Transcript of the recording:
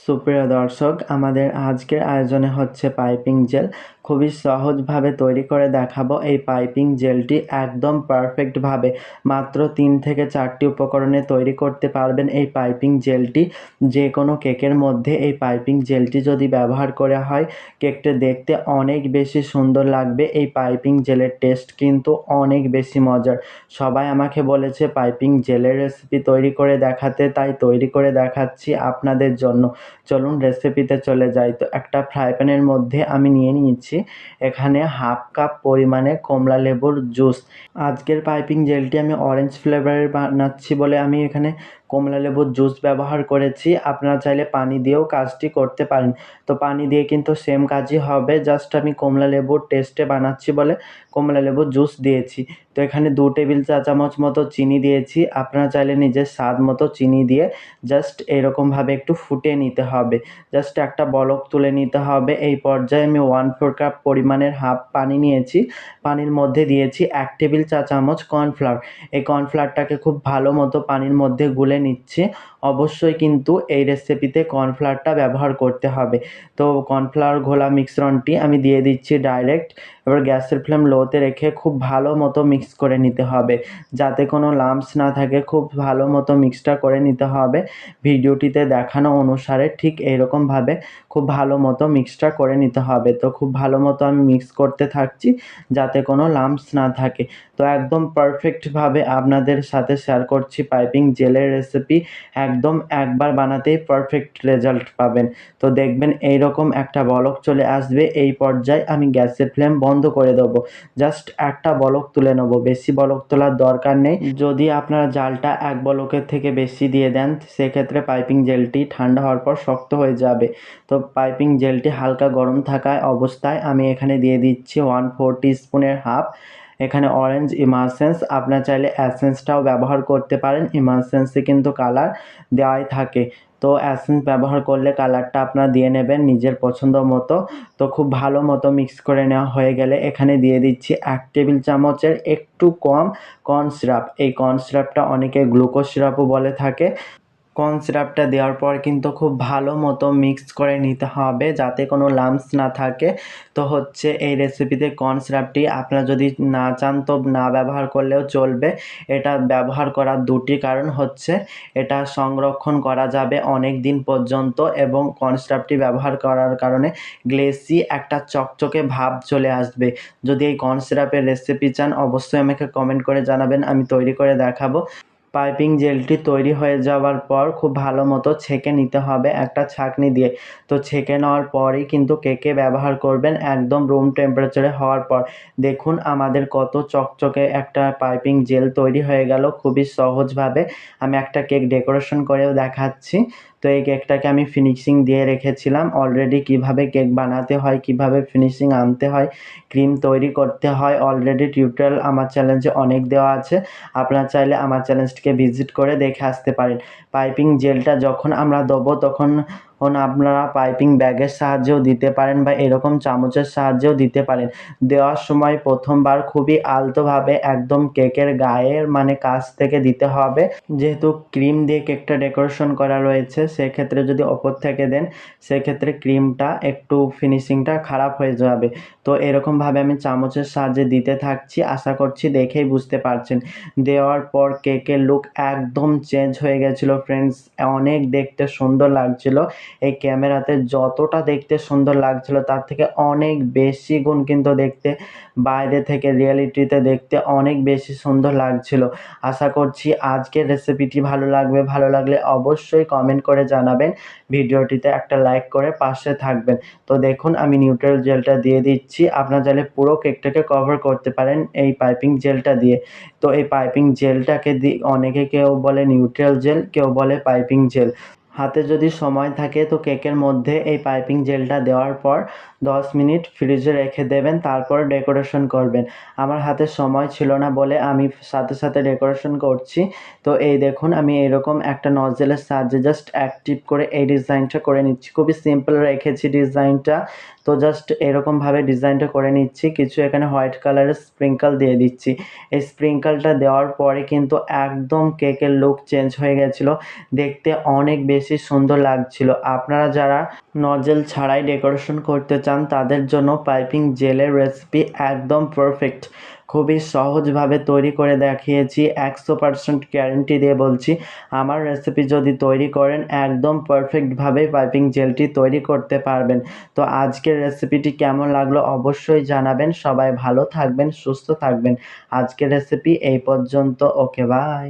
সুপ্রিয় দর্শক, আমাদের আজকের আয়োজনে হচ্ছে পাইপিং জেল। খুবই সহজভাবে তৈরি করে দেখাবো। এই পাইপিং জেলটি একদম পারফেক্টভাবে মাত্র 3 থেকে 4টি উপকরণে তৈরি করতে পারবেন। এই পাইপিং জেলটি যে কোনো কেকের মধ্যে এই পাইপিং জেলটি যদি ব্যবহার করা হয়, কেকটা দেখতে অনেক বেশি সুন্দর লাগবে। এই পাইপিং জেলের টেস্ট কিন্তু অনেক বেশি মজার। সবাই আমাকে বলেছে পাইপিং জেলের রেসিপি তৈরি করে দেখাতে, তাই তৈরি করে দেখাচ্ছি আপনাদের জন্য। চলুন রেসিপিতে চলে যাই। তো একটা ফ্রাই প্যানের মধ্যে আমি নিয়ে নিয়েছি এখানে হাফ কাপ পরিমাণে কমলা লেবুর জুস। আজকের পাইপিং জেলটি আমি অরেঞ্জ ফ্লেভারের বানাচ্ছি বলে আমি এখানে কমলা লেবুর জুস ব্যবহার করেছি। আপনারা চাইলে পানি দিয়েও কাজটি করতে পারেন। তো পানি দিয়ে কিন্তু সেম কাজই হবে, জাস্ট আমি কমলা লেবুর টেস্টে বানাচ্ছি বলে কমলা লেবুর জুস দিয়েছি। তো এখানে 2 টেবিল চা চামচ মতো চিনি দিয়েছি। আপনারা চাইলে নিজের স্বাদ মতো চিনি দিয়ে জাস্ট এরকমভাবে একটু ফুটিয়ে নিতে হবে। জাস্ট একটা বলক তুলে নিতে হবে। এই পর্যায়ে আমি 1/4 কাপ পরিমাণের হাফ পানি নিয়েছি। পানির মধ্যে দিয়েছি 1 টেবিল চা চামচ কর্নফ্লাওয়ার। এই কর্নফ্লাওয়ারটাকে খুব ভালো মতো পানির মধ্যে গুলে নিচ্ছি। অবশ্যই কিন্তু এই রেসিপিতে কর্নফ্লাওয়ারটা ব্যবহার করতে হবে। তো কর্নফ্লাওয়ার ঘোলা মিশ্রণটি আমি দিয়ে দিচ্ছি ডাইরেক্ট। এবার গ্যাসের ফ্লেম লোতে রেখে খুব ভালো মতো মিক্স করে নিতে হবে, যাতে কোনো লাম্পস না থাকে। খুব ভালো মতো মিক্সটা করে নিতে হবে। ভিডিওটিতে দেখানো অনুসারে ঠিক এইরকমভাবে খুব ভালো মতো মিক্সটা করে নিতে হবে। তো খুব ভালো মতো আমি মিক্স করতে থাকছি, যাতে কোনো লাম্পস না থাকে। তো একদম পারফেক্টভাবে আপনাদের সাথে শেয়ার করছি পাইপিং জেলের রেসিপি। একদম একবার বানাতেই পারফেক্ট রেজাল্ট পাবেন। তো দেখবেন এইরকম একটা বলক চলে আসবে। এই পর্যায়ে আমি গ্যাসের ফ্লেম বন্ধ করে দেবো। জাস্ট একটা বলক তুলে নেব, বেশি বলক তোলার দরকার নেই। যদি আপনারা জালটা 1 বলকের থেকে বেশি দিয়ে দেন, সেক্ষেত্রে পাইপিং জেলটি ঠান্ডা হওয়ার পর শক্ত হয়ে যাবে। তো পাইপিং জেলটি হালকা গরম থাকা অবস্থায় আমি এখানে দিয়ে দিচ্ছি 1/4 টিস্পুনের হাফ এখানে অরেঞ্জ ইমালসেন্স। আপনারা চাইলে এসেন্সটাও ব্যবহার করতে পারেন। ইমালসেন্সে কিন্তু কালার দেওয়াই থাকে। তো এসেন্স ব্যবহার করলে কালারটা আপনারা দিয়ে নেবেন নিজের পছন্দ মতো। তো খুব ভালো মতো মিক্স করে নেওয়া হয়ে গেলে এখানে দিয়ে দিচ্ছি 1 টেবিল চামচের একটু কম কর্ন সিরাপ। এই কর্ন সিরাপটা অনেকে গ্লুকোজ সিরাপও বলে থাকে। কর্ন সিরাপটা দেওয়ার পর কিন্তু খুব ভালো মতো মিক্স করে নিতে হবে, যাতে কোনো লাম্পস না থাকে। তো হচ্ছে এই রেসিপিতে কর্ন সিরাপটি আপনারা যদি না চান তো না ব্যবহার করলেও চলবে। এটা ব্যবহার করার 2টি কারণ হচ্ছে, এটা সংরক্ষণ করা যাবে অনেক দিন পর্যন্ত, এবং কর্ন সিরাপটি ব্যবহার করার কারণে গ্লেসি একটা চকচকে ভাব চলে আসবে। যদি এই কর্ন সিরাপের রেসিপি চান, অবশ্যই আমাকে কমেন্ট করে জানাবেন, আমি তৈরি করে দেখাবো। পাইপিং জেলটি তৈরি হয়ে যাওয়ার পর খুব ভালো মতো ছেঁকে নিতে হবে একটা ছাঁকনি দিয়ে। তো ছেঁকে নেওয়ার পরই কিন্তু কেকে ব্যবহার করবেন, একদম রুম টেম্পারেচারে হওয়ার পর। দেখুন আমাদের কত চকচকে একটা পাইপিং জেল তৈরি হয়ে গেল খুবই সহজভাবে। আমি একটা কেক ডেকোরেশন করেও দেখাচ্ছি। তো এই কেকটাকে আমি ফিনিশিং দিয়ে রেখেছিলাম অলরেডি। কিভাবে কেক বানাতে হয়, কিভাবে ফিনিশিং আনতে হয়, ক্রিম তৈরি করতে হয়, অলরেডি টিউটোরিয়াল আমার চ্যানেলে অনেক দেওয়া আছে। আপনারা চাইলে আমার চ্যানেলটিকে ভিজিট করে দেখে আসতে পারেন। পাইপিং জেলটা যখন আমরা দেবো তখন আপনারা পাইপিং ব্যাগের সাহায্যেও দিতে পারেন, বা এরকম চামচের সাহায্যেও দিতে পারেন। দেওয়ার সময় প্রথমবার খুবই আলতোভাবে একদম কেকের গায়ের কাছ থেকে দিতে হবে। যেহেতু ক্রিম দিয়ে কেকটা ডেকোরেশন করা রয়েছে, সেক্ষেত্রে যদি ওপর থেকে দেন, সেক্ষেত্রে ক্রিমটা একটু ফিনিশিংটা খারাপ হয়ে যাবে। তো এরকমভাবে আমি চামচের সাহায্যে দিতে থাকছি। আশা করছি দেখেই বুঝতে পারছেন। দেওয়ার পর কেকের লুক একদম চেঞ্জ হয়ে গেছিলো ফ্রেন্ডস। অনেক দেখতে সুন্দর লাগছিল। এই ক্যামেরাতে যতটা দেখতে সুন্দর লাগছিল, তার থেকে অনেক বেশি গুণ কিন্তু দেখতে বাইরে থেকে রিয়েলিটিতে দেখতে অনেক বেশি সুন্দর লাগছিল। আশা করছি আজকের রেসিপিটি ভালো লাগবে। ভালো লাগলে অবশ্যই কমেন্ট করে জানাবেন। ভিডিওটিতে একটা লাইক করে পাশে থাকবেন। তো দেখুন আমি নিউট্রাল জেলটা দিয়ে দিচ্ছি। আপনারা চাইলে পুরো কেকটাকে কভার করতে পারেন এই পাইপিং জেলটা দিয়ে। তো এই পাইপিং জেলটাকে অনেকে কেউ বলে নিউট্রাল জেল, কেউ বলে পাইপিং জেল। হাতে যদি সময় থাকে তো কেকের মধ্যে এই পাইপিং জেলটা দেওয়ার পর 10 মিনিট ফ্রিজে রেখে দেবেন, তারপর ডেকোরেশন করবেন। আমার হাতে সময় ছিল না বলে আমি সাথে সাথে ডেকোরেশন করছি। তো এই দেখুন আমি এরকম একটা নজেলের সাহায্যে জাস্ট অ্যাক্টিভ করে এই ডিজাইনটা করে নিচ্ছি। খুবই সিম্পল রেখেছি ডিজাইনটা। তো জাস্ট এরকমভাবে ডিজাইনটা করে নিচ্ছি। কিছু এখানে হোয়াইট কালারের স্প্রিঙ্কল দিয়ে দিচ্ছি। এই স্প্রিঙ্কলটা দেওয়ার পরে কিন্তু একদম কেকের লুক চেঞ্জ হয়ে গেছিলো। দেখতে অনেক বেশি বেশি সুন্দর লাগছিল। আপনারা যারা নজেল ছাড়াই ডেকোরেশন করতে চান তাদের জন্য পাইপিং জেলের রেসিপি একদম পারফেক্ট। খুবই সহজভাবে তৈরি করে দেখিয়েছি, 100% গ্যারেন্টি দিয়ে বলছি। আমার রেসিপি যদি তৈরি করেন একদম পারফেক্টভাবে পাইপিং জেলটি তৈরি করতে পারবেন। তো আজকের রেসিপিটি কেমন লাগলো অবশ্যই জানাবেন। সবাই ভালো থাকবেন, সুস্থ থাকবেন। আজকের রেসিপি এই পর্যন্ত। ওকে, বাই।